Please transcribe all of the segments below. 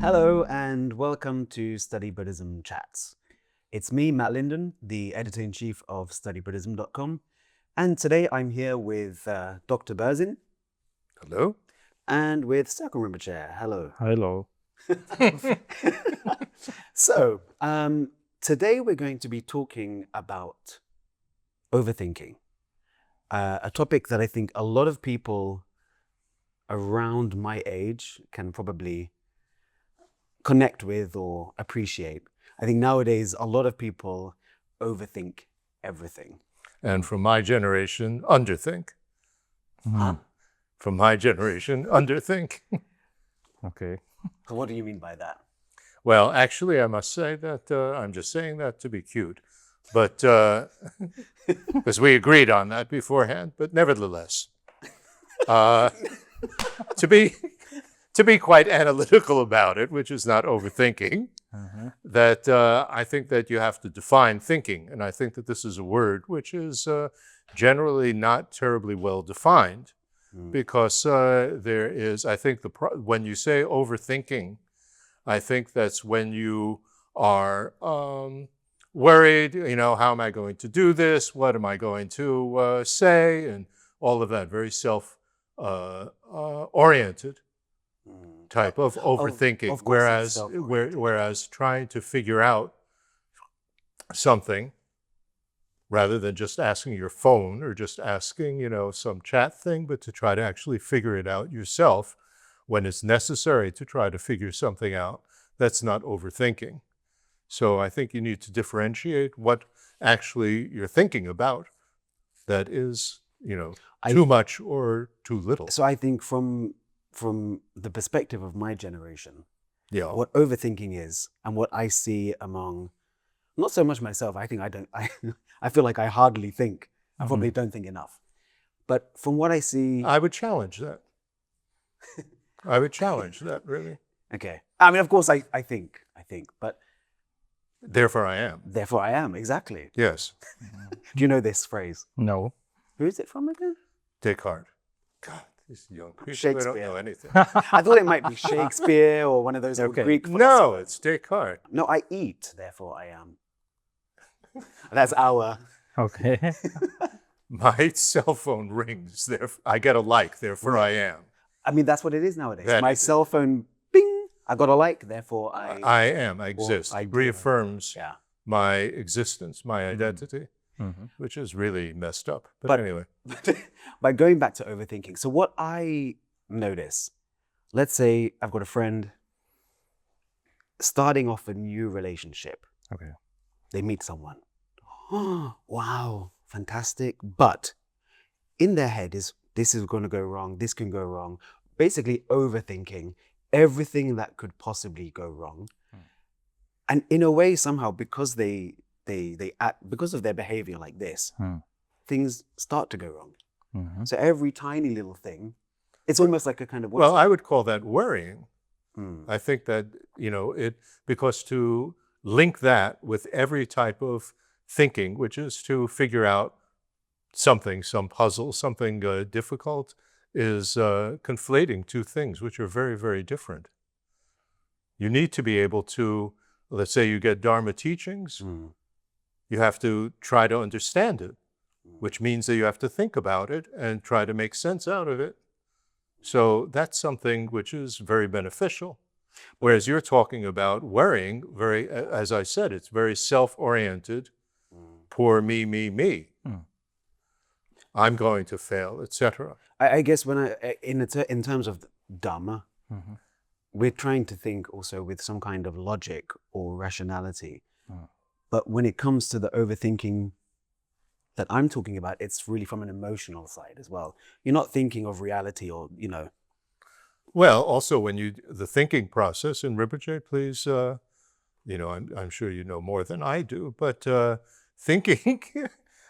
Hello and welcome to Study Buddhism Chats. It's me, Matt Linden, the editor-in-chief of StudyBuddhism.com, and today I'm here with Dr. Berzin. Hello. And with Serkong Rinpoche. Hello. Hello. So, today we're going to be talking about overthinking, a topic that I think a lot of people around my age can probably connect with or appreciate. I think nowadays a lot of people overthink everything. And from my generation, underthink. Huh? From my generation, underthink. Okay. So what do you mean by that? Well, actually, I must say that I'm just saying that to be cute, but because we agreed on that beforehand. But nevertheless, to be quite analytical about it, which is not overthinking, that I think that you have to define thinking, and I think that this is a word which is generally not terribly well defined, because there is, I think, when you say overthinking, I think that's when you are worried, how am I going to do this? What am I going to say? And all of that, very self-oriented type of overthinking. Of course, whereas trying to figure out something, rather than just asking your phone or just asking, some chat thing, but to try to actually figure it out yourself when it's necessary to try to figure something out, that's not overthinking. So I think you need to differentiate what actually you're thinking about that is, too much or too little. So I think from the perspective of my generation, Yeah. what overthinking is and what I see among, not so much myself, I feel like I hardly think. I probably don't think enough. But from what I see... I would challenge that. I would challenge that, really. Okay. I mean, of course, I think, but... Therefore I am. Therefore I am, exactly. Yes. Do you know this phrase? No. Who is it from again? Descartes. God, these young people, they Shakespeare. don't know anything. I thought it might be Shakespeare or one of those old Greek No, philosophers. it's Descartes. No, I eat, therefore I am. That's our... Okay. My cell phone rings, therefore I get a like, therefore I am. I mean, that's what it is nowadays. That My is- cell phone, bing, I got a like, therefore I am, I exist. I It do. reaffirms Yeah. my existence, my identity, which is really messed up. But anyway. By going back to overthinking, so what I notice, let's say I've got a friend starting off a new relationship. Okay. They meet someone. Wow, fantastic. But in their head is, this is going to go wrong, this can go wrong. Basically overthinking everything that could possibly go wrong. And in a way, somehow, because they act, because of their behavior like this, things start to go wrong. So every tiny little thing, it's almost like a kind of... Well, I would call that worrying. I think that, because to link that with every type of thinking, which is to figure out something, some puzzle, something difficult, is conflating two things which are very, very different. You need to be able to, let's say you get Dharma teachings, you have to try to understand it, which means that you have to think about it and try to make sense out of it. So that's something which is very beneficial. Whereas you're talking about worrying, as I said, it's very self-oriented, poor me. I'm going to fail, etc. I guess when in terms of Dharma, we're trying to think also with some kind of logic or rationality. But when it comes to the overthinking that I'm talking about, it's really from an emotional side as well. You're not thinking of reality or, Well, also when the thinking process, and Rinpoche, please, I'm sure you know more than I do, but thinking,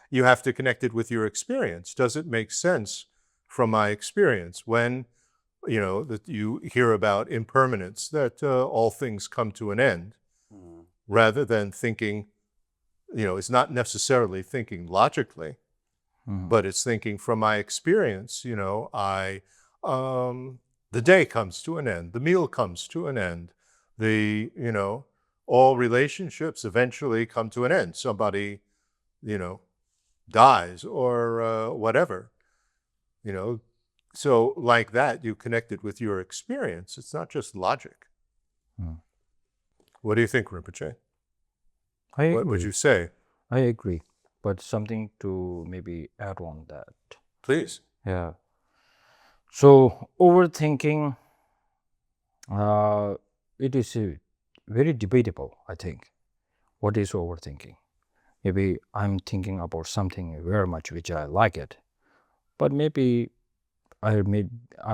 you have to connect it with your experience. Does it make sense from my experience? When, that you hear about impermanence, that all things come to an end, rather than thinking, it's not necessarily thinking logically, but it's thinking from my experience, the day comes to an end, the meal comes to an end, the, all relationships eventually come to an end. Somebody, dies or whatever, So like that, you connect it with your experience. It's not just logic. What do you think, Rinpoche? What would you say? I agree, but something to maybe add on that. Please. Yeah. So overthinking, it is very debatable, I think. What is overthinking? Maybe I'm thinking about something very much which I like it, but maybe I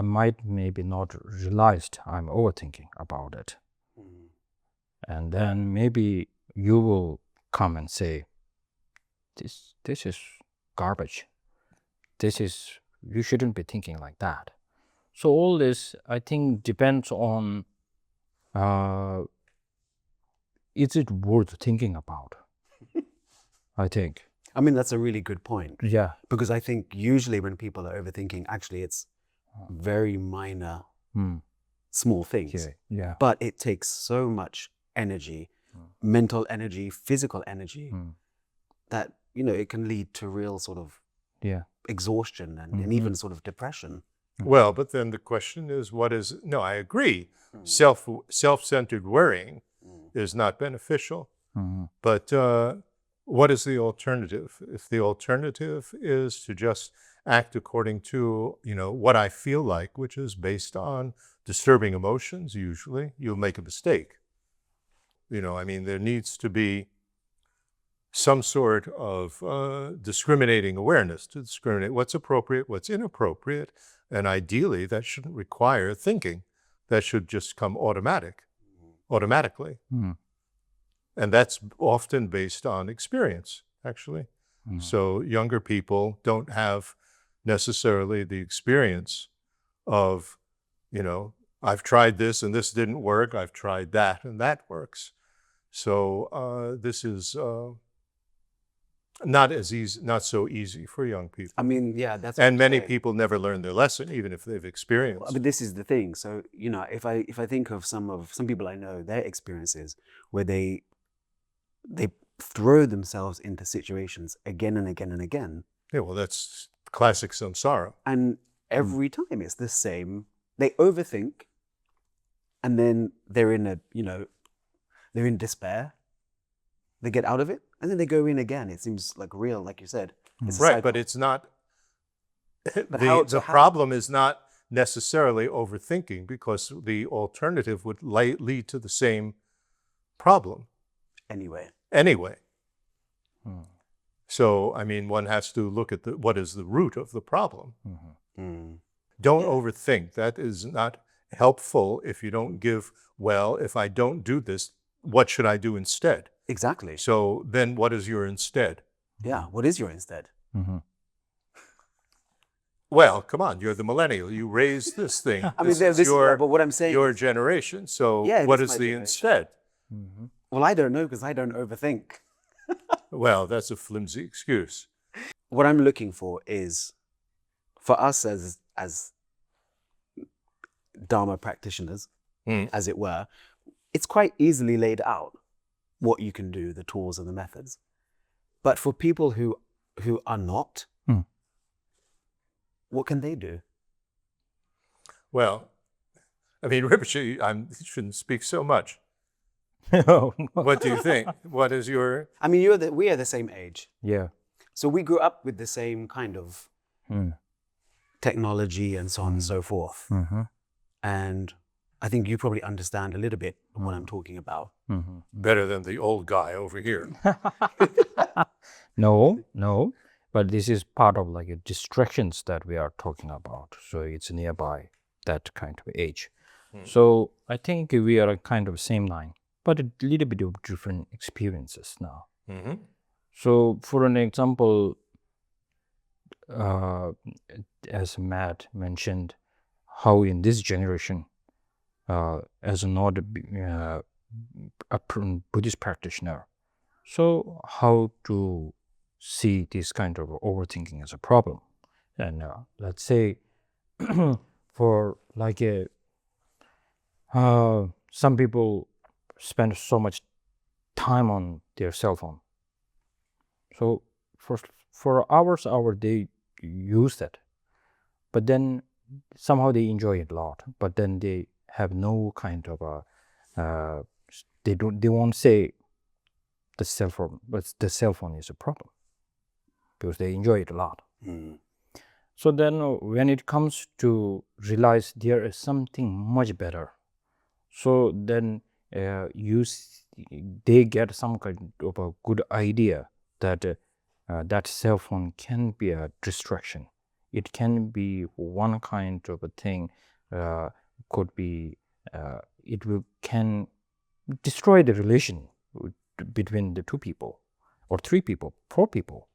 might maybe not realized I'm overthinking about it. And then maybe you will come and say, this is garbage. You shouldn't be thinking like that. So all this, I think, depends on, is it worth thinking about? I think. I mean, that's a really good point. Yeah. Because I think usually when people are overthinking, actually it's very minor, small things. Yeah. But it takes so much energy, mental energy, physical energy, that, it can lead to real sort of exhaustion and even sort of depression. Well, but then the question is, no, I agree. Self-centered worrying is not beneficial. But what is the alternative? If the alternative is to just act according to, what I feel like, which is based on disturbing emotions, usually, you'll make a mistake. There needs to be some sort of discriminating awareness to discriminate what's appropriate, what's inappropriate, and ideally that shouldn't require thinking. That should just come automatically. And that's often based on experience, actually. So younger people don't have necessarily the experience of, I've tried this and this didn't work. I've tried that and that works. So this is not so easy for young people. I mean, yeah, that's. And many people never learn their lesson, even if they've experienced. But this is the thing. So, if I think of some people I know, their experiences where they throw themselves into situations again and again and again. Yeah, well, that's classic samsara. And every time it's the same. They overthink, and then they're in they're in despair. They get out of it, and then they go in again. It seems like real, like you said. It's a Right, cycle. but it's not. The problem is not necessarily overthinking, because the alternative would lead to the same problem. Anyway. So, one has to look at what is the root of the problem. Don't overthink. That is not helpful if you don't give, if I don't do this, what should I do instead? Exactly. So then what is your instead? Yeah, what is your instead? Well, come on, you're the millennial. You raised this thing. But what I'm saying your generation. So what is the instead? Well, I don't know, because I don't overthink. Well, that's a flimsy excuse. What I'm looking for is, for us as Dharma practitioners, as it were, it's quite easily laid out what you can do, the tools and the methods. But for people who are not, what can they do? Well, Rinpoche, you shouldn't speak so much. What do you think? What is your... we are the same age. Yeah. So we grew up with the same kind of technology and so on and so forth. And I think you probably understand a little bit what I'm talking about. Better than the old guy over here. No. But this is part of like distractions that we are talking about. So it's nearby that kind of age. So I think we are kind of same line, but a little bit of different experiences now. So for an example, as Matt mentioned, how in this generation, as not a Buddhist practitioner, so how to see this kind of overthinking as a problem. And let's say for like some people spend so much time on their cell phone. So for hours, they use that, but then somehow they enjoy it a lot. But then they have no kind of a they won't say the cell phone, but the cell phone is a problem because they enjoy it a lot. So then when it comes to realize there is something much better, so then they get some kind of a good idea that that cell phone can be a distraction. It can be one kind of a thing, could be, can destroy the relation between the two people, or three people, four people.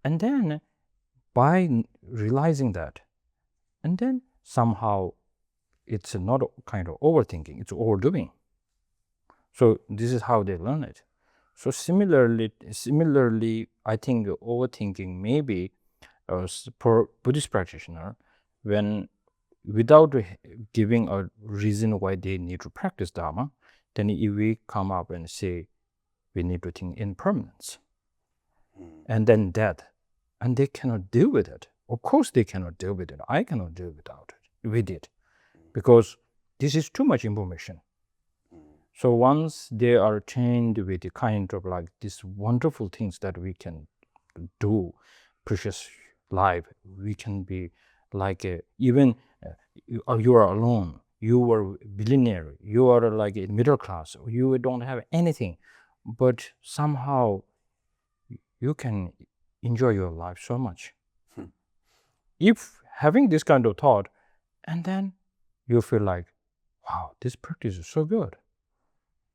And then by realizing that, and then somehow it's not kind of overthinking, it's overdoing. So this is how they learn it. So similarly, I think overthinking may be for Buddhist practitioner, when without giving a reason why they need to practice Dharma, then if we come up and say we need to think impermanence, and then death, and they cannot deal with it. Of course they cannot deal with it. I cannot deal with it, because this is too much information. So once they are trained with the kind of like these wonderful things that we can do, precious life, we can be like even you are alone, you are billionaire, you are like a middle class, you don't have anything, but somehow you can enjoy your life so much. If having this kind of thought, and then you feel like, wow, this practice is so good.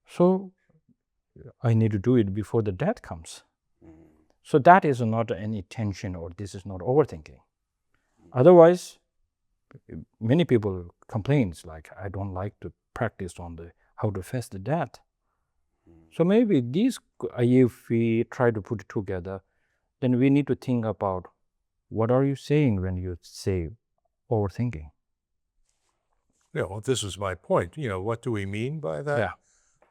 So I need to do it before the death comes. So that is not any tension, or this is not overthinking. Otherwise, many people complain, like, I don't like to practice on how to face the death. So maybe these, if we try to put it together, then we need to think about, what are you saying when you say overthinking? Yeah, well, this was my point. What do we mean by that? Yeah.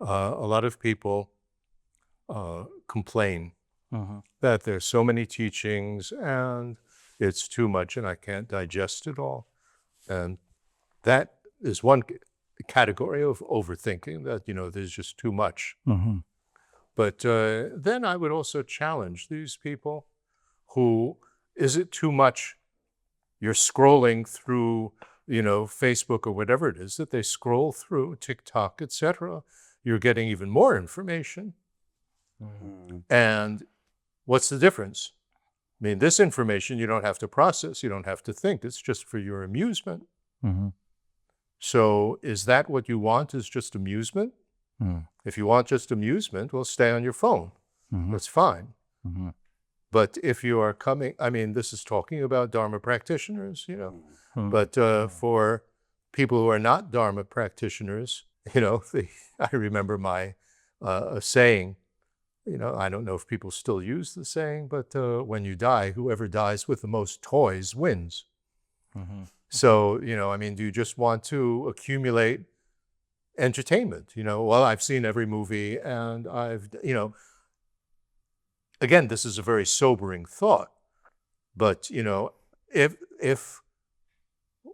A lot of people complain that there's so many teachings and it's too much and I can't digest it all. And that is one category of overthinking, that, there's just too much. But then I would also challenge these people who, is it too much? You're scrolling through, Facebook or whatever it is that they scroll through, TikTok, etc. You're getting even more information. And what's the difference? I mean, this information you don't have to process, you don't have to think. It's just for your amusement. So is that what you want, is just amusement? If you want just amusement, well, stay on your phone. That's fine. But if you are coming, I mean, this is talking about Dharma practitioners, but for people who are not Dharma practitioners, I remember my saying, I don't know if people still use the saying, but when you die, whoever dies with the most toys wins. So, I mean, do you just want to accumulate entertainment? Well, I've seen every movie and again, this is a very sobering thought, but, if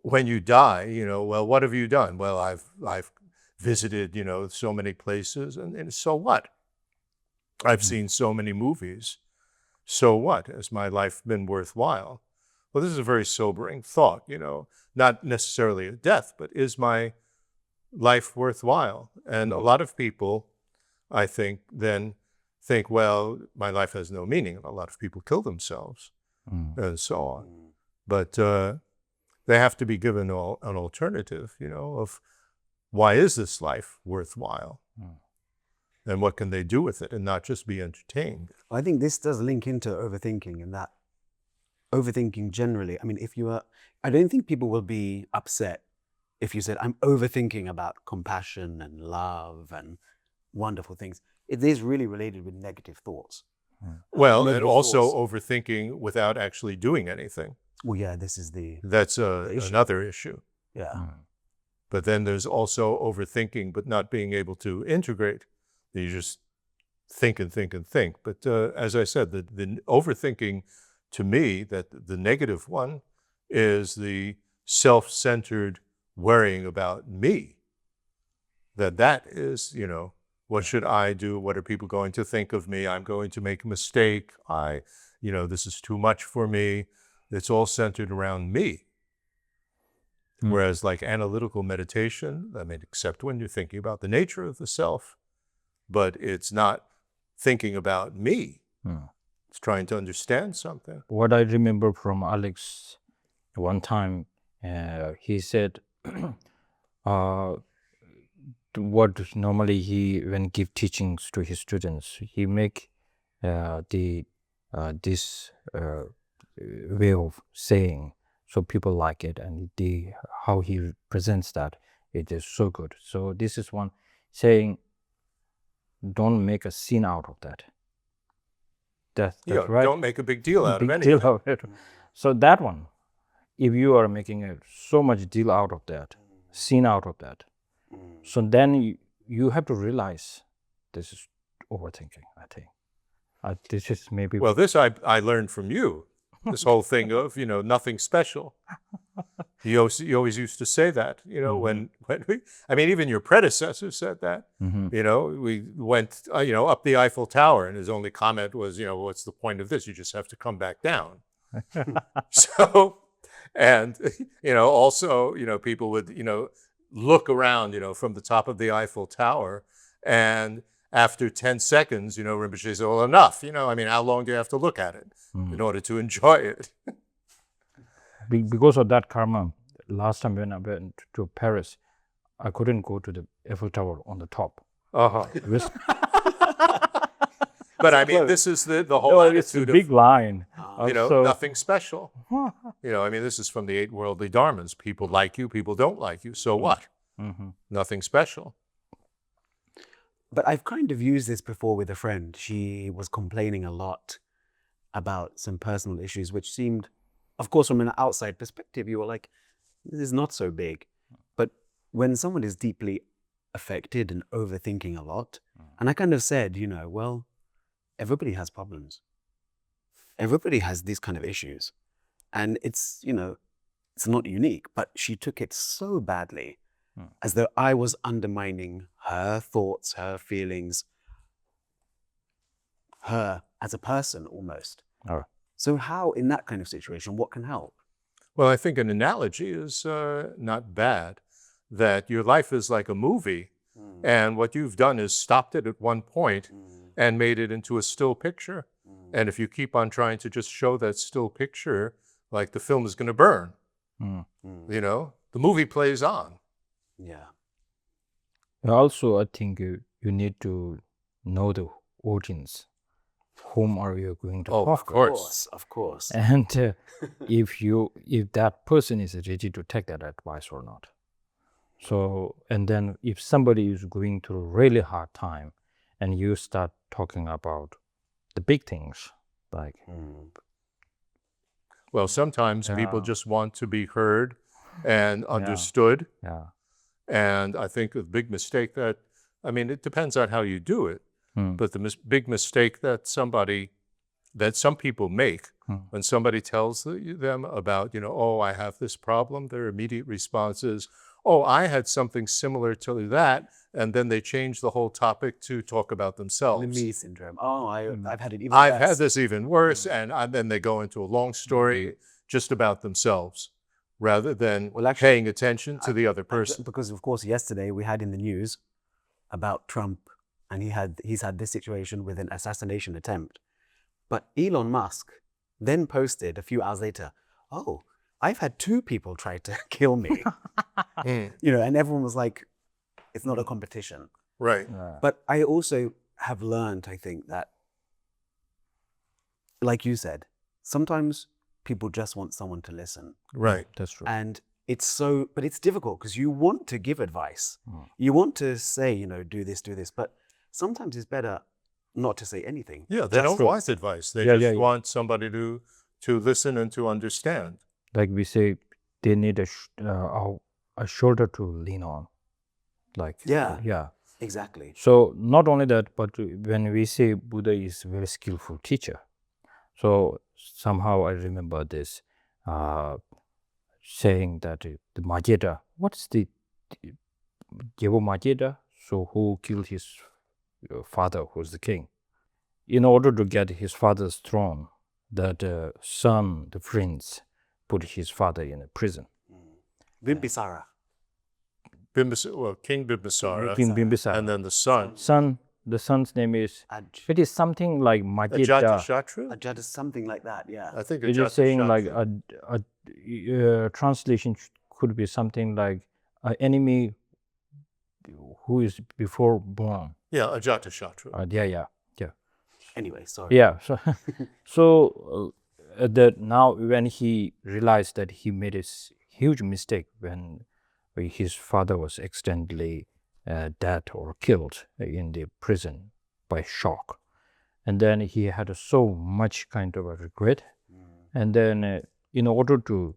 when you die, well, what have you done? Well, I've visited, so many places, and so what? I've seen so many movies. So what? Has my life been worthwhile? Well, this is a very sobering thought, not necessarily a death, but is my life worthwhile? And a lot of people, I think, then think, well, my life has no meaning. A lot of people kill themselves and so on. But they have to be given an alternative, of why is this life worthwhile? And what can they do with it, and not just be entertained? I think this does link into overthinking, and that overthinking generally, I mean, I don't think people will be upset if you said, I'm overthinking about compassion and love and wonderful things. It is really related with negative thoughts. Well, Negative and also thoughts. overthinking without actually doing anything. Well, yeah, That's another issue. Yeah. But then there's also overthinking, but not being able to integrate. You just think and think and think. But as I said, the overthinking, to me, that the negative one is the self-centered worrying about me. That is, what should I do? What are people going to think of me? I'm going to make a mistake. This is too much for me. It's all centered around me. Whereas like analytical meditation, except when you're thinking about the nature of the self, but it's not thinking about me. It's trying to understand something. What I remember from Alex, one time, he said, what normally when give teachings to his students, he make this way of saying, so people like it, and how he presents that, it is so good. So this is one saying, don't make a scene out of that. That's right. Don't make a big deal out of anything. Deal of it. So that one, if you are making so much deal out of that, scene out of that, so then you have to realize this is overthinking, I think. This is maybe... Well, this I learned from you. This whole thing of, nothing special. You always used to say that, when even your predecessor said that. We went, up the Eiffel Tower, and his only comment was, what's the point of this? You just have to come back down. So, and, also, people would, look around, from the top of the Eiffel Tower, and after 10 seconds, Rinpoche said, well, enough. How long do you have to look at it in order to enjoy it? Because of that karma, last time when I went to Paris, I couldn't go to the Eiffel Tower on the top. But this is the whole attitude. It's a big line. Nothing special. This is from the 8 worldly dharmas. People like you, people don't like you. So what? Nothing special. But I've kind of used this before with a friend. She was complaining a lot about some personal issues, which seemed, of course, from an outside perspective, you were like, this is not so big. But when someone is deeply affected and overthinking a lot, and I kind of said, well, everybody has problems. Everybody has these kind of issues. And it's, it's not unique, but she took it so badly, as though I was undermining her thoughts, her feelings, her as a person almost. All right. So how, in that kind of situation, what can help? Well, I think an analogy is not bad, that your life is like a movie, and what you've done is stopped it at one point and made it into a still picture. And if you keep on trying to just show that still picture, like the film is going to burn. The movie plays on. Yeah. Also, I think you need to know the audience. Whom are you going to talk to? Of course. And if that person is ready to take that advice or not. So, and then if somebody is going through a really hard time, and you start talking about the big things, like... Well, sometimes people just want to be heard and understood. Yeah. And I think a big mistake that, it depends on how you do it, but the big mistake that some people make when somebody tells them about, I have this problem, their immediate response is, I had something similar to that, and then they change the whole topic to talk about themselves. The me syndrome. I've had it even I've worse. had this even worse, and then they go into a long story just about themselves, rather than paying attention to the other person. Because, of course, yesterday we had in the news about Trump, and he's had this situation with an assassination attempt. But Elon Musk then posted a few hours later, I've had 2 people try to kill me. And everyone was like, it's not a competition. Right. But I also have learned, I think, that, like you said, sometimes people just want someone to listen. Right. That's true. And but it's difficult because you want to give advice. You want to say, do this, but sometimes it's better not to say anything. Yeah, they don't want advice. They just want somebody to listen and to understand. Like we say, they need a shoulder to lean on. Like, Yeah. Exactly. So not only that, but when we say Buddha is a very skillful teacher, so somehow I remember this saying that the Majeda, what's the Jevo Majeda? So who killed his father, who's the king? In order to get his father's throne, that son, the prince, put his father in a prison. Bimbisara. King Bimbisara. King Bimbisara. And then the son. The son's name is, it is something like Majeda. Ajatasattu? Ajata, something like that, yeah. I think It is saying like a translation could be something like an enemy who is before born. Yeah, Ajatasattu. Yeah. Anyway, sorry. Yeah. So that now when he realized that he made a huge mistake when his father was accidentally dead or killed in the prison by shock, and then he had so much kind of a regret, and then in order to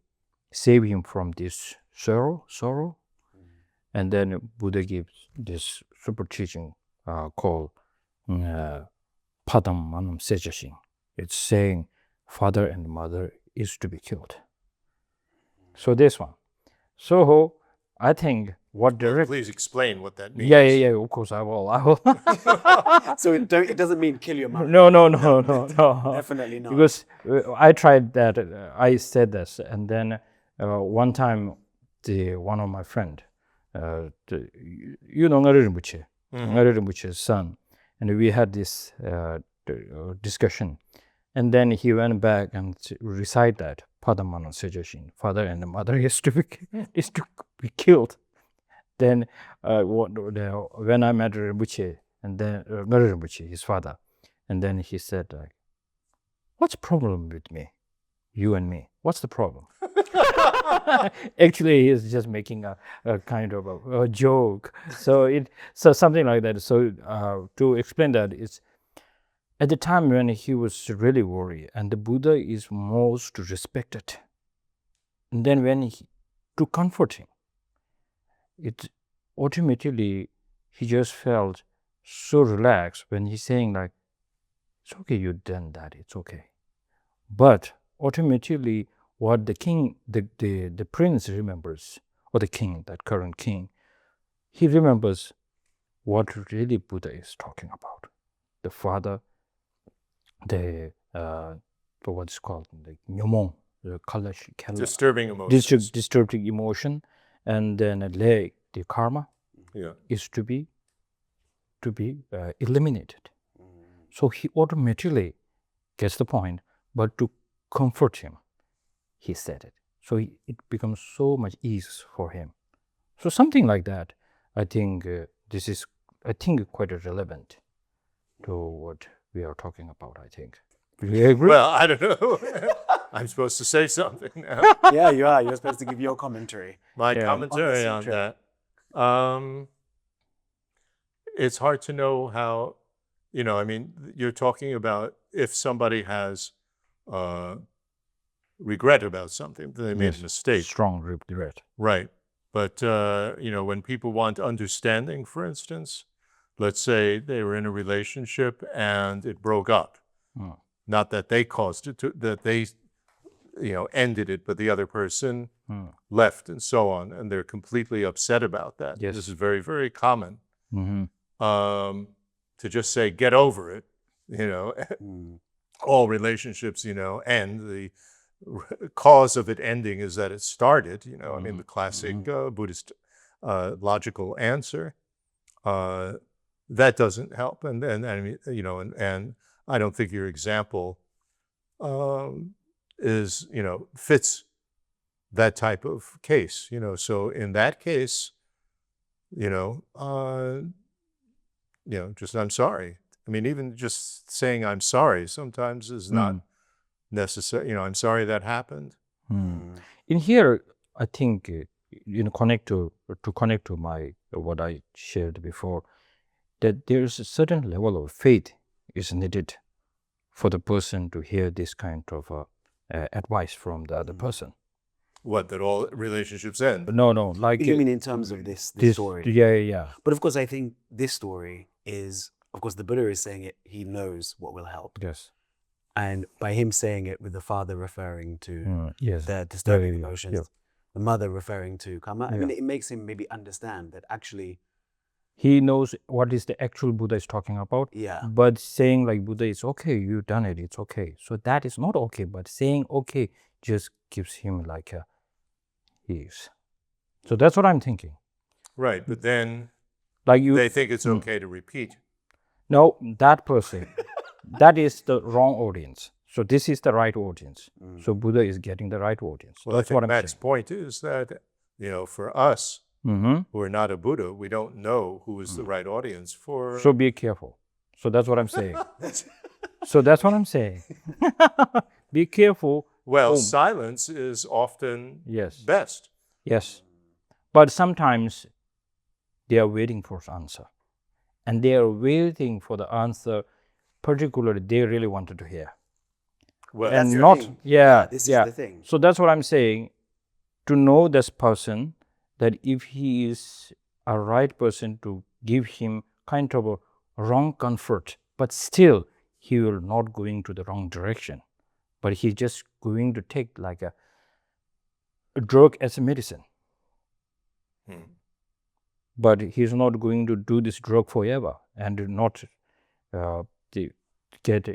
save him from this sorrow, and then Buddha gives this super teaching called Padam Manam Sejashin. It's saying father and mother is to be killed. So this one. So I think what Please explain what that means. Yeah, of course I will. So it doesn't mean kill your mother. No. Definitely not. Because I tried that. I said this, and then one time, one of my friend, Ngari Rinpoche's son, and we had this discussion, and then he went back and recite that Padamana suggestion, father and mother is to be killed. Then when I met Rinpoche, and then Ngari Rinpoche, his father, and then he said like, "What's the problem with me, you and me? What's the problem?" Actually, he's just making a kind of a joke. So something like that. So to explain that, it's at the time when he was really worried, and the Buddha is most respected. And then to comfort him, it ultimately he just felt so relaxed when he's saying like, "It's okay, you done that. It's okay." But ultimately, what the king, the prince remembers, or the king, that current king, he remembers what really Buddha is talking about. The father, what's called the nyomon, the disturbing emotions. Disturbing emotion, and then the karma is to be eliminated. So he automatically gets the point, but to comfort him, he said it. So it becomes so much ease for him. So something like that, I think this is, quite relevant to what we are talking about, I think. Do you agree? Well, I don't know. I'm supposed to say something now. Yeah, you are. You're supposed to give your commentary. My commentary on that. It's hard to know how, you're talking about if somebody has regret about something, they made a mistake. Strong regret. Right. But, when people want understanding, for instance, let's say they were in a relationship and it broke up. Not that they caused it, that they, ended it, but the other person left and so on. And they're completely upset about that. Yes. This is very, very common. To just say, get over it, all relationships, end. The cause of it ending is that it started, the classic Buddhist logical answer. That doesn't help. And I don't think your example fits that type of case, So in that case, just I'm sorry. Even just saying I'm sorry sometimes is not necessary. I'm sorry that happened. In here, I think connect to my what I shared before, that there's a certain level of faith is needed for the person to hear this kind of advice from the other person. What, that all relationships end? No, like You mean in terms of this story? Yeah. But of course, I think this story is, of course, the Buddha is saying it. He knows what will help, Yes. and by him saying it, with the father referring to Yes. the disturbing Yeah. emotions, the mother referring to karma. I mean, it makes him maybe understand that actually, He knows what is the actual Buddha is talking about. yeah, But saying like Buddha, it's okay, you've done it, it's okay. So that is not okay. But saying okay just gives him like a ease. So that's what I'm thinking. Right, but then Like you, they think it's okay to repeat. no, that person, that is the wrong audience. So this is the right audience. So Buddha is getting the right audience. Well, That's I think what I'm Matt's saying. point is that, for us Mm-hmm. who are not a Buddha, we don't know who is the right audience for. So be careful. So that's what I'm saying. So that's what I'm saying. Be careful. Well, silence is often Yes. best. Yes. But sometimes they are waiting for the answer. And they are waiting for the answer, particularly they really wanted to hear. Well, And that's the not, thing. yeah. This is the thing. So that's what I'm saying. To know this person, that if he is a right person, to give him kind of a wrong comfort, but still he will not going to the wrong direction. But he's just going to take like a drug as a medicine. But he's not going to do this drug forever and not get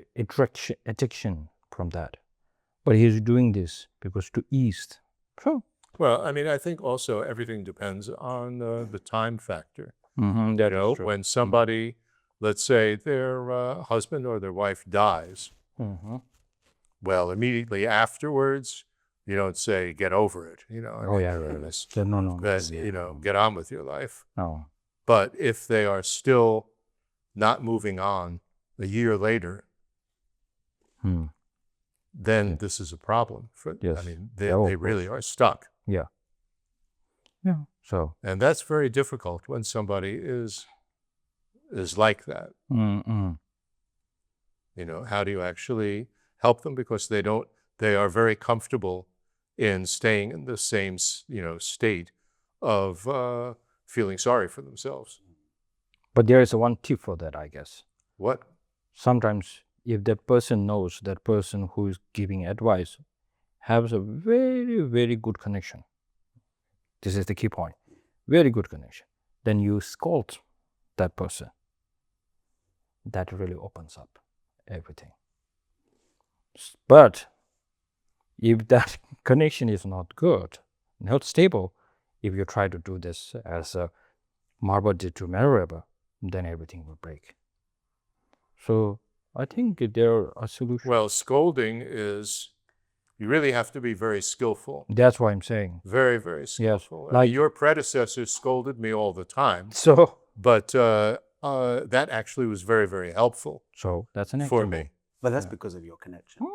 addiction from that. But he's doing this because to ease. So. Well, I mean, I think also everything depends on the time factor. Mm-hmm, that is true. When somebody, let's say their husband or their wife dies, well, immediately afterwards, you don't say, get over it. Oh, yeah, right. No. Get on with your life. No. But if they are still not moving on a year later, then this is a problem. Yes. I mean, they really are stuck. Yeah. So. And that's very difficult when somebody is like that. How do you actually help them? Because they are very comfortable in staying in the same, state of feeling sorry for themselves. But there is one tip for that, I guess. What? Sometimes if that person knows that person who is giving advice has a very, very good connection. This is the key point. Very good connection. Then you scold that person. That really opens up everything. But if that connection is not good, not stable, if you try to do this as a marble did to Merriweather, then everything will break. So I think there are a solution. Well, scolding is, you really have to be very skillful. That's what I'm saying. Very, very skillful. Yes. Like your predecessors scolded me all the time. So. But that actually was very, very helpful. So that's an for example. me. But that's because of your connection.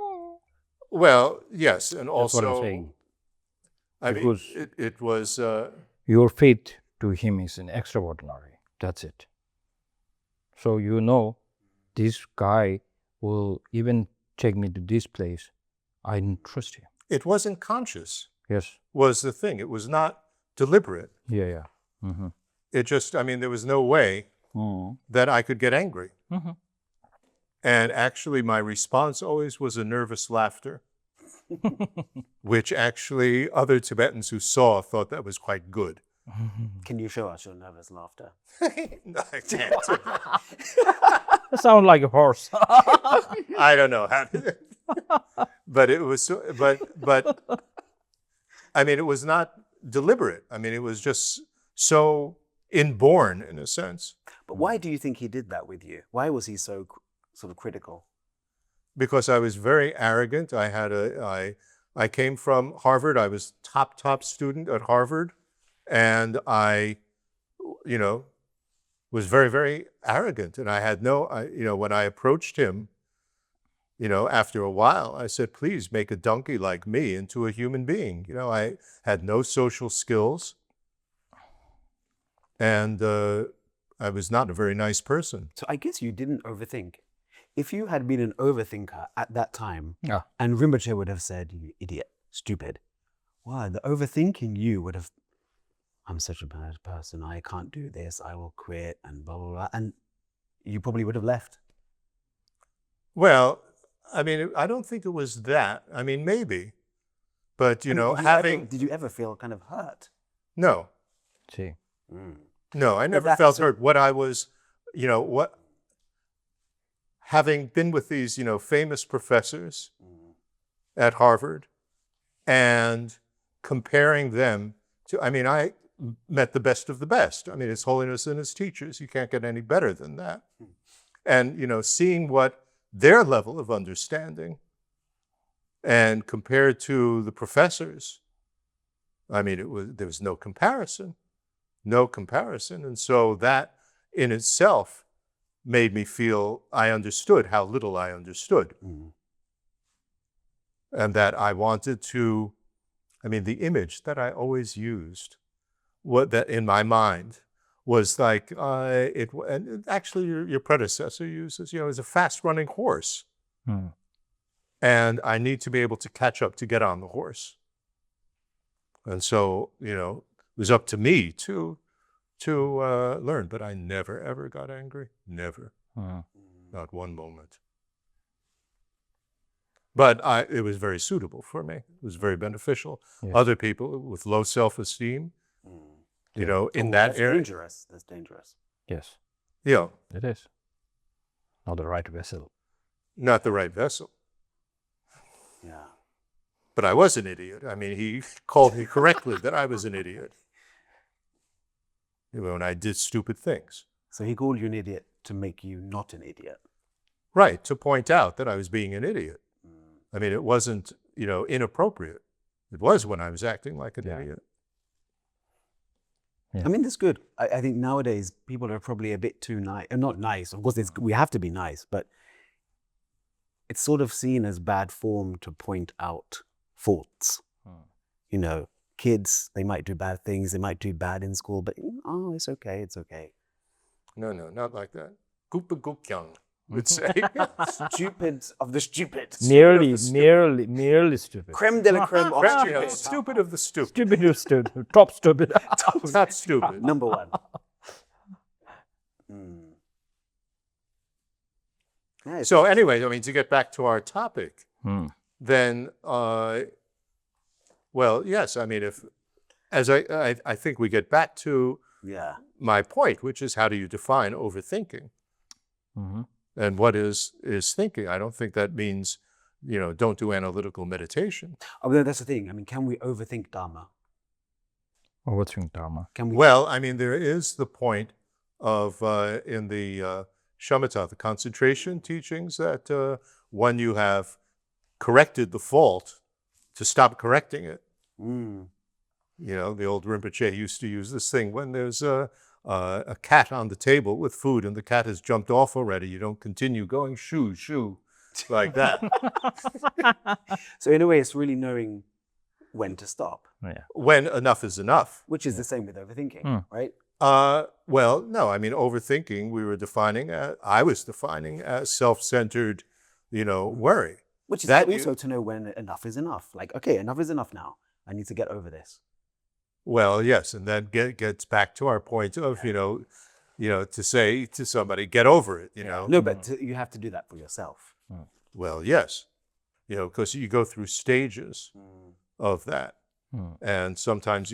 Well, yes, and That's also, what I'm saying. I mean, it was. Your faith to him is an extraordinary. That's it. So this guy will even take me to this place. I trust him. It wasn't conscious. Yes. Was the thing. It was not deliberate. Yeah. Mm-hmm. It just, there was no way that I could get angry. Mm-hmm. And actually, my response always was a nervous laughter, which actually other Tibetans who saw thought that was quite good. Can you show us your nervous laughter? No, I can't. That sounds like a horse. I don't know how to. But it was, but it was not deliberate. It was just so inborn in a sense. But why do you think he did that with you? Why was he so sort of critical? Because I was very arrogant. I came from Harvard. I was top student at Harvard. And I, was very, very arrogant. And I had when I approached him, after a while, I said, please make a donkey like me into a human being. I had no social skills. And I was not a very nice person. So I guess you didn't overthink. If you had been an overthinker at that time, Yeah. and Rinpoche would have said, you idiot, stupid, wow, the overthinking you would have, I'm such a bad person, I can't do this, I will quit, and blah, blah, blah. And you probably would have left. Well, I mean, I don't think it was that. I mean, maybe. But, you know, Did you ever feel kind of hurt? No. See. No, I never felt hurt. What I was, you know, having been with these, you know, famous professors at Harvard and comparing them to, I mean, I met the best of the best. I mean, His Holiness and his teachers. You can't get any better than that. And, you know, seeing what their level of understanding and compared to the professors, I mean, there was no comparison. No comparison. And so that in itself made me feel I understood how little I understood. And that I wanted to, I mean, the image that I always used, what that in my mind was like, and actually your predecessor uses, you know, is a fast-running horse. And I need to be able to catch up to get on the horse. And so, you know, it was up to me to learn, but I never, ever got angry. Never. Not one moment. But it was very suitable for me. It was very beneficial. Yes. Other people with low self-esteem, you know, in that that's area. Dangerous. That's dangerous. Yes. Yeah. It is. Not the right vessel. Not the right vessel. Yeah. But I was an idiot. I mean, he called me correctly that I was an idiot. You know, and I did stupid things. So he called you an idiot to make you not an idiot. Right, to point out that I was being an idiot. I mean, it wasn't, you know, inappropriate. It was when I was acting like an idiot. Yeah. I mean, that's good. I think nowadays people are probably a bit too nice. Not nice, of course, we have to be nice, but it's sort of seen as bad form to point out faults. You know, kids, they might do bad things, they might do bad in school, but oh, it's okay, it's okay. No, not like that. Gupa Gukyang would say. Stupid of the stupid. Nearly stupid. Creme de la creme of You know, stupid. stupid of the stupid. Stupid or stupid. Top stupid. Not stupid. Number one. Yeah, So anyway, I mean, to get back to our topic, then, well, yes, I mean, as I think we get back to my point, which is how do you define overthinking? And what is thinking? I don't think that means, you know, don't do analytical meditation. Oh, no, that's the thing. I mean, can we overthink Dharma? Overthink Dharma. Can we? Well, I mean, there is the point of, in the shamatha, the concentration teachings, that when you have corrected the fault, to stop correcting it. You know, the old Rinpoche used to use this thing when there's a cat on the table with food and the cat has jumped off already. You don't continue going shoo, shoo, like that. So in a way, it's really knowing when to stop. Yeah. When enough is enough. Which is the same with overthinking, right? Well, no, I mean, overthinking, I was defining as self-centered, you know, worry. Which is also to know when enough is enough. Like, okay, enough is enough now. I need to get over this. Well, yes, and that gets back to our point of, you know, to say to somebody, get over it, you know. No, but you have to do that for yourself. Well, yes, you know, because you go through stages of that. And sometimes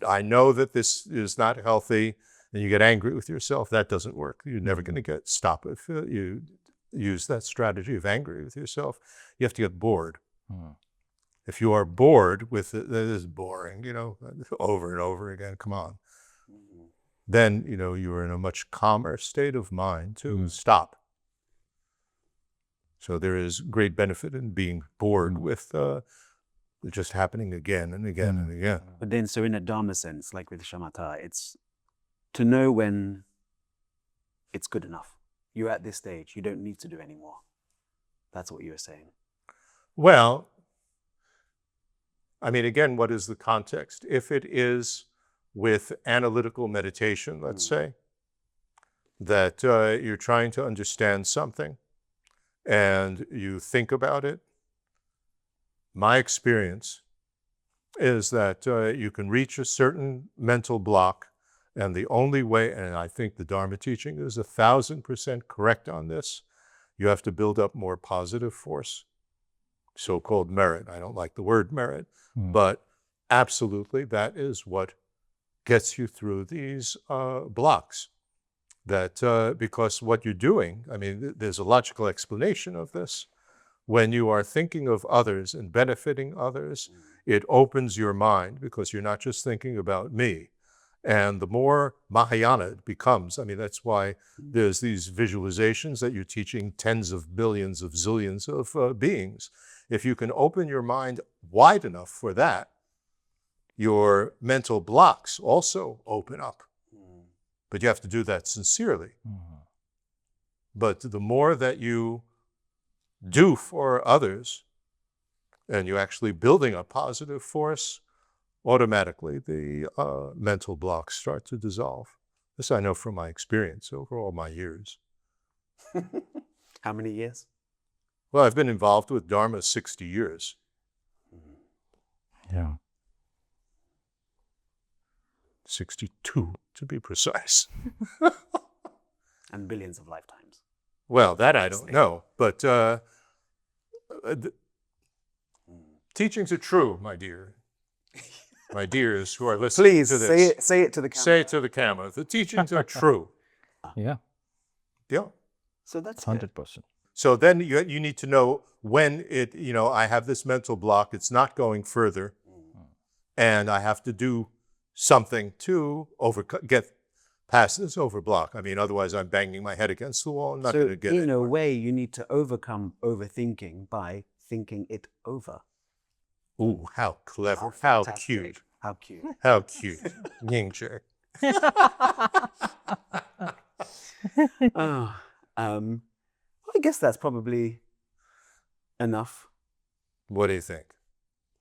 I know that this is not healthy, and you get angry with yourself. That doesn't work. You're never going to stop if you use that strategy of angry with yourself. You have to get bored. If you are bored with it, that is boring, you know, over and over again, come on. Then, you know, you're in a much calmer state of mind to stop. So there is great benefit in being bored with just happening again and again and again. But then, so in a Dharma sense, like with shamatha, it's to know when it's good enough. You're at this stage, you don't need to do any more. That's what you were saying. Well, I mean, again, what is the context? If it is with analytical meditation, let's say, that you're trying to understand something and you think about it, my experience is that you can reach a certain mental block, and the only way, and I think the Dharma teaching is 1,000% correct on this, you have to build up more positive force, so-called merit. I don't like the word merit, but absolutely that is what gets you through these blocks. That because what you're doing, I mean, there's a logical explanation of this. When you are thinking of others and benefiting others, it opens your mind because you're not just thinking about me. And the more Mahayana it becomes, I mean, that's why there's these visualizations that you're teaching tens of billions of zillions of beings. If you can open your mind wide enough for that, your mental blocks also open up. But you have to do that sincerely. But the more that you do for others, and you're actually building a positive force, automatically the mental blocks start to dissolve. This I know from my experience over all my years. How many years? Well, I've been involved with Dharma 60 years. Yeah. 62, to be precise. And billions of lifetimes. Well, that I don't know. But teachings are true, my dear. My dears who are listening Please to this. say it to the camera. Say it to the camera. The teachings are true. Yeah. Yeah. So that's good. 100%. So then you need to know when it, I have this mental block, it's not going further, and I have to do something to get past this overblock. I mean, otherwise I'm banging my head against the wall. I'm not going to get it. So in a way, you need to overcome overthinking by thinking it over. Ooh, how clever. How Fantastic. cute. How cute. How cute. Yingzhe. I guess that's probably enough. What do you think?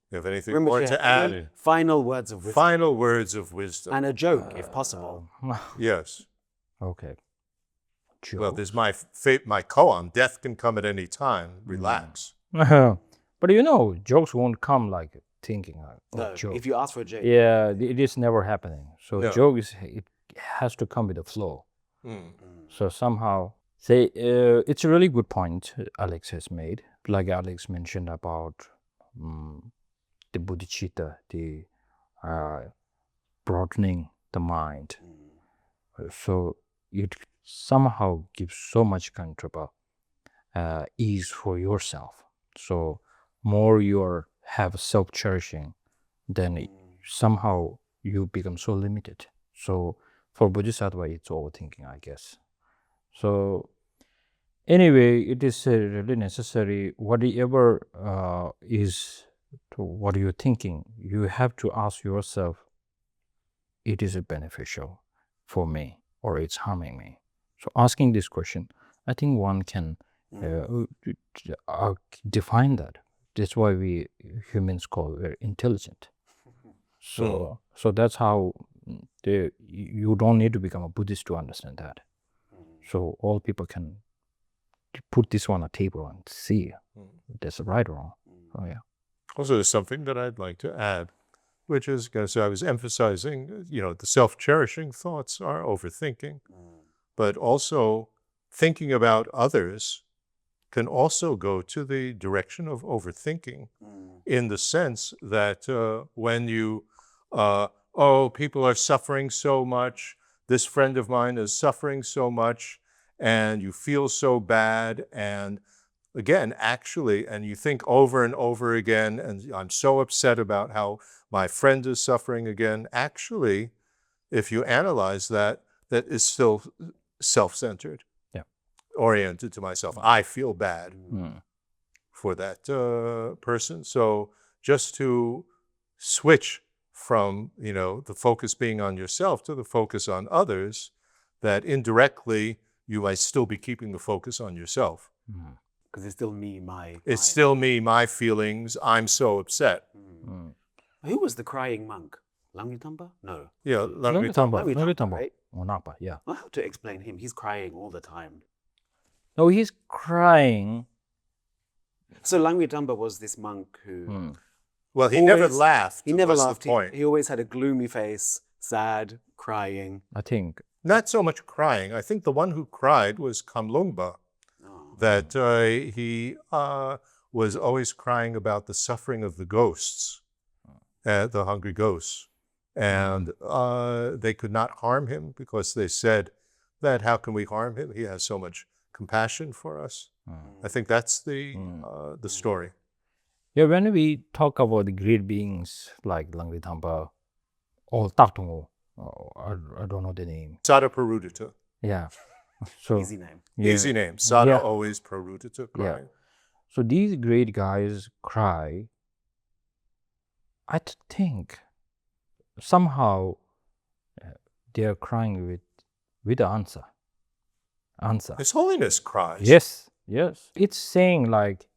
You have anything Rinpoche, more to add? Final words of wisdom. Final words of wisdom. And a joke, if possible. Yes. Okay. Joke. Well, there's my koan. Death can come at any time. Relax. But jokes won't come like thinking No, joke. if you ask for a joke. Yeah, it is never happening. So No. joke it has to come with the flow. So somehow, it's a really good point Alex has made. Like Alex mentioned about the bodhicitta, the broadening the mind. So it somehow gives so much kind of ease for yourself. So more you have self-cherishing, then somehow you become so limited. So for Bodhisattva, it's overthinking, I guess. So anyway, it is really necessary, whatever is to what you're thinking, you have to ask yourself, it is beneficial for me or it's harming me? So asking this question, I think one can define that. That's why we humans call very intelligent. So that's how you don't need to become a Buddhist to understand that. So all people can put this on a table and see that's right or wrong. Oh yeah. Also, there's something that I'd like to add, which is, because I was emphasizing, the self-cherishing thoughts are overthinking, but also thinking about others can also go to the direction of overthinking in the sense that when you, people are suffering so much, this friend of mine is suffering so much, and you feel so bad, and again, actually, and you think over and over again, and I'm so upset about how my friend is suffering again. Actually, if you analyze that is still self-centered, oriented to myself. I feel bad for that person. So just to switch from, the focus being on yourself to the focus on others, that indirectly you might still be keeping the focus on yourself. Because it's still me, It's still me, my feelings. I'm so upset. Who was the crying monk? Langritamba? No. Yeah, Langritamba, right? Napa, yeah. I have to explain him. He's crying all the time. No, he's crying. So Langritamba was this monk who Well, he never Always- laughed. He never was laughed. The point. He always had a gloomy face, sad, crying. I think Not so much crying. I think the one who cried was Kamlungpa. Oh. That he was always crying about the suffering of the ghosts, the hungry ghosts. And they could not harm him because they said that how can we harm him? He has so much compassion for us. I think that's the story. yeah, when we talk about the great beings like Langri Thampa or Taktungo, I don't know the name. Sada Parudita. Yeah. So Easy name. yeah. Easy name. Sada Yeah. always Parudita crying. So these great guys cry. I think somehow they are crying with the answer. His Holiness cries. Yes. It's saying like,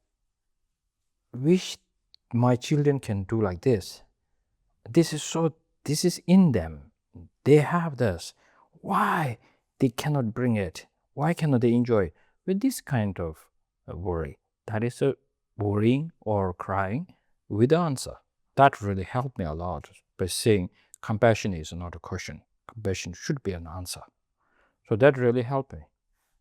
wish my children can do like this. This is in them. They have this. Why they cannot bring it? Why cannot they enjoy? With this kind of worry, that is a worrying or crying with the answer. That really helped me a lot by saying compassion is not a question. Compassion should be an answer. So that really helped me.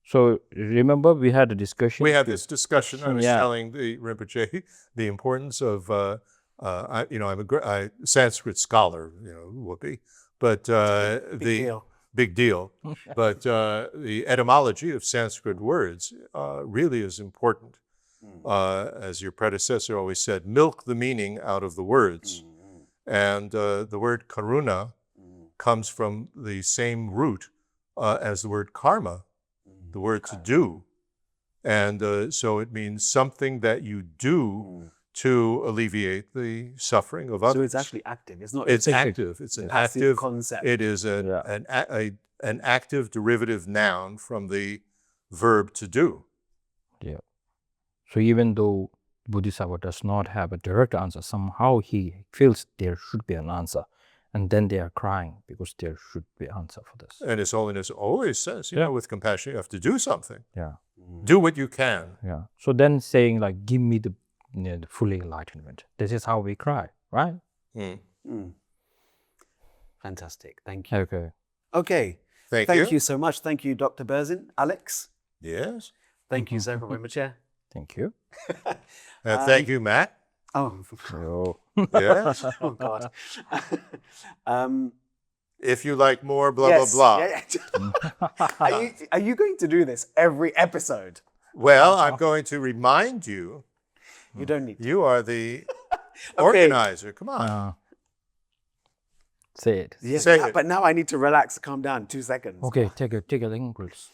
So remember we had a discussion. We had this discussion. I was Yeah. telling the Rinpoche the importance of, I'm a Sanskrit scholar, whoopee, but big deal. But the etymology of Sanskrit words really is important. As your predecessor always said, milk the meaning out of the words. And the word karuna comes from the same root as the word karma, the word to do. And so it means something that you do to alleviate the suffering of others. So it's actually active. It's not. It's active. It's an passive active concept. It is an active derivative noun from the verb to do. Yeah. So even though Bodhisattva does not have a direct answer, somehow he feels there should be an answer. And then they are crying because there should be an answer for this. And His Holiness always says, with compassion, you have to do something. Yeah. Do what you can. Yeah. So then saying like, give me the full enlightenment. This is how we cry, right? Fantastic. Thank you. Okay. Okay. Thank you so much. Thank you, Dr. Berzin. Alex. Yes. Thank you, Serkong Rinpoche. Thank you. Thank you, Matt. Oh, Oh. Yes. oh God. If you like more, blah, yes. blah, blah. Yeah. Are you going to do this every episode? Well, I'm going to remind you, You don't need to. you are the organizer. Come on. Say it. Yes, Say it. but now I need to relax, calm down. 2 seconds. Okay, take a English.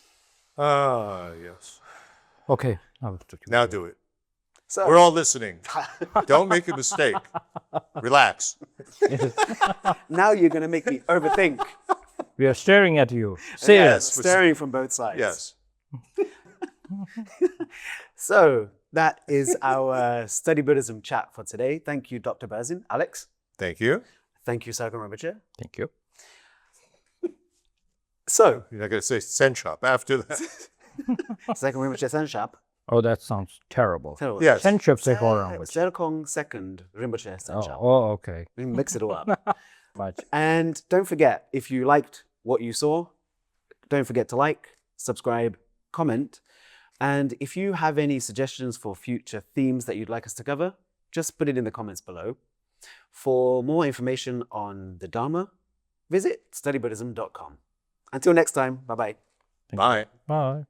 Ah, yes. Okay. Now do it. So, We're all listening. Don't make a mistake. Relax. now you're going to make me overthink. We are staring at you. Say Yes. it. Staring from both sides. Yes. So that is our Study Buddhism chat for today. Thank you, Dr. Berzin. Alex. Thank you. Thank you, Serkong Rinpoche. Thank you. So, You're not going to say Sen Shop after that. Serkong Rinpoche Sanshap. Oh, that sounds terrible. Yes. Senship language. Serkong second Rinpoche Sanshap. Oh, okay. We mix it all up. Much. And don't forget, if you liked what you saw, don't forget to like, subscribe, comment. And if you have any suggestions for future themes that you'd like us to cover, just put it in the comments below. For more information on the Dharma, visit studybuddhism.com. Until next time, bye-bye. Bye. Bye.